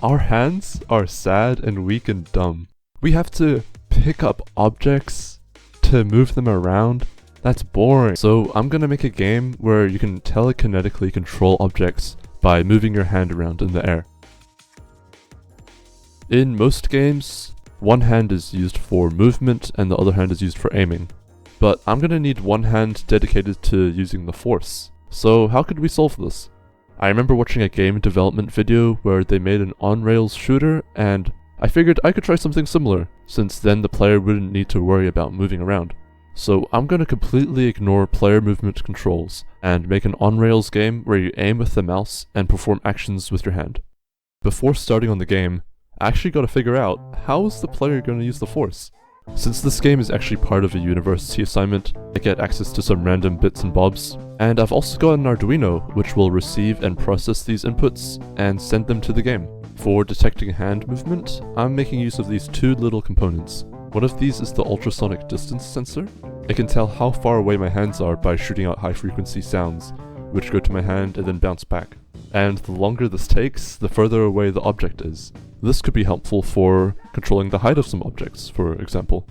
Our hands are sad and weak and dumb. We have to pick up objects to move them around. That's boring. So I'm gonna make a game where you can telekinetically control objects by moving your hand around in the air. In most games, one hand is used for movement and the other hand is used for aiming. But I'm gonna need one hand dedicated to using the force. So how could we solve this? I remember watching a game development video where they made an on-rails shooter, and I figured I could try something similar, since then the player wouldn't need to worry about moving around. So I'm gonna completely ignore player movement controls, and make an on-rails game where you aim with the mouse and perform actions with your hand. Before starting on the game, I actually gotta figure out, how is the player gonna use the force? Since this game is actually part of a university assignment, I get access to some random bits and bobs, and I've also got an Arduino which will receive and process these inputs and send them to the game. For detecting hand movement, I'm making use of these two little components. One of these is the ultrasonic distance sensor. It can tell how far away my hands are by shooting out high frequency sounds, which go to my hand and then bounce back. And the longer this takes, the further away the object is. This could be helpful for controlling the height of some objects, for example.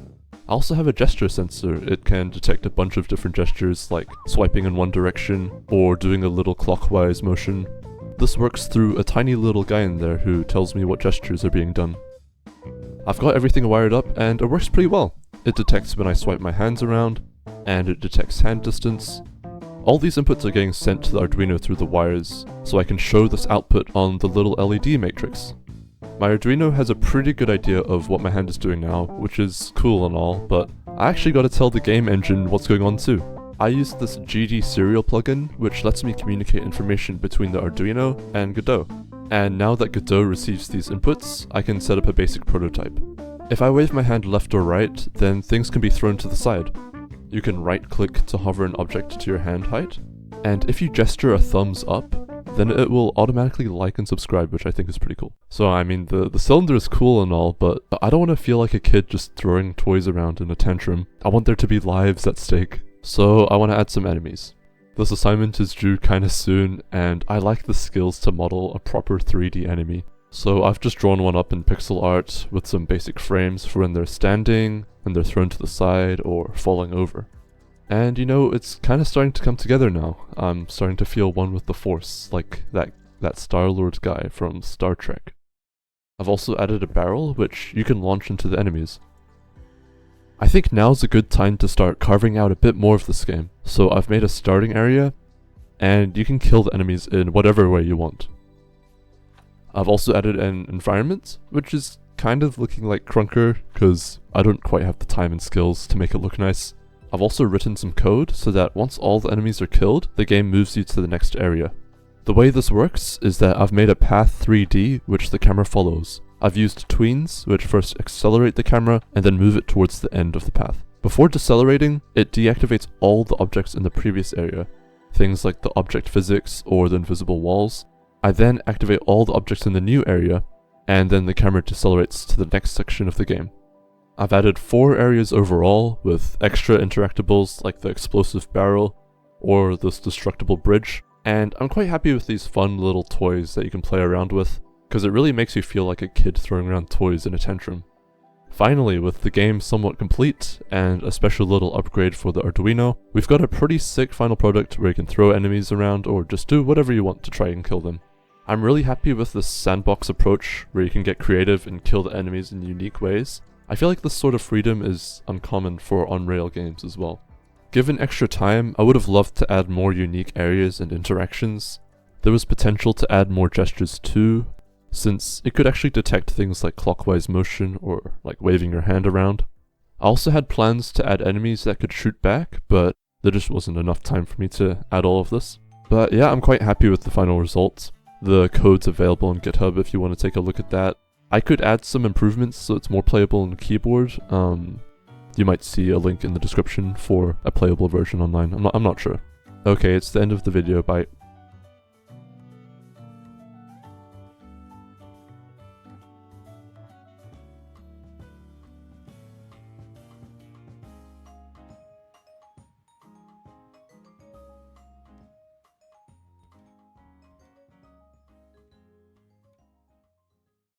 I also have a gesture sensor. It can detect a bunch of different gestures like swiping in one direction or doing a little clockwise motion. This works through a tiny little guy in there who tells me what gestures are being done. I've got everything wired up and it works pretty well. It detects when I swipe my hands around, and it detects hand distance. All these inputs are getting sent to the Arduino through the wires, so I can show this output on the little LED matrix. My Arduino has a pretty good idea of what my hand is doing now, which is cool and all, but I actually gotta tell the game engine what's going on too. I use this GD serial plugin, which lets me communicate information between the Arduino and Godot. And now that Godot receives these inputs, I can set up a basic prototype. If I wave my hand left or right, then things can be thrown to the side. You can right-click to hover an object to your hand height, and if you gesture a thumbs up, then it will automatically like and subscribe, which I think is pretty cool. So I mean, the cylinder is cool and all, but I don't want to feel like a kid just throwing toys around in a tantrum. I want there to be lives at stake. So I want to add some enemies. This assignment is due kinda soon, and I like the skills to model a proper 3D enemy. So I've just drawn one up in pixel art with some basic frames for when they're standing, when they're thrown to the side, or falling over. And you know, it's kind of starting to come together now. I'm starting to feel one with the Force, like that Star-Lord guy from Star Trek. I've also added a barrel, which you can launch into the enemies. I think now's a good time to start carving out a bit more of this game. So I've made a starting area, and you can kill the enemies in whatever way you want. I've also added an environment, which is kind of looking like Crunker, because I don't quite have the time and skills to make it look nice. I've also written some code so that once all the enemies are killed, the game moves you to the next area. The way this works is that I've made a path 3D which the camera follows. I've used tweens, which first accelerate the camera and then move it towards the end of the path. Before decelerating, it deactivates all the objects in the previous area, things like the object physics or the invisible walls. I then activate all the objects in the new area, and then the camera decelerates to the next section of the game. I've added 4 areas overall, with extra interactables like the explosive barrel or this destructible bridge, and I'm quite happy with these fun little toys that you can play around with, because it really makes you feel like a kid throwing around toys in a tantrum. Finally, with the game somewhat complete, and a special little upgrade for the Arduino, we've got a pretty sick final product where you can throw enemies around or just do whatever you want to try and kill them. I'm really happy with this sandbox approach, where you can get creative and kill the enemies in unique ways. I feel like this sort of freedom is uncommon for on-rail games as well. Given extra time, I would have loved to add more unique areas and interactions. There was potential to add more gestures too, since it could actually detect things like clockwise motion or like waving your hand around. I also had plans to add enemies that could shoot back, but there just wasn't enough time for me to add all of this. But yeah, I'm quite happy with the final results. The code's available on GitHub if you want to take a look at that. I could add some improvements so it's more playable on the keyboard. You might see a link in the description for a playable version online. I'm not sure. Okay, it's the end of the video. Bye.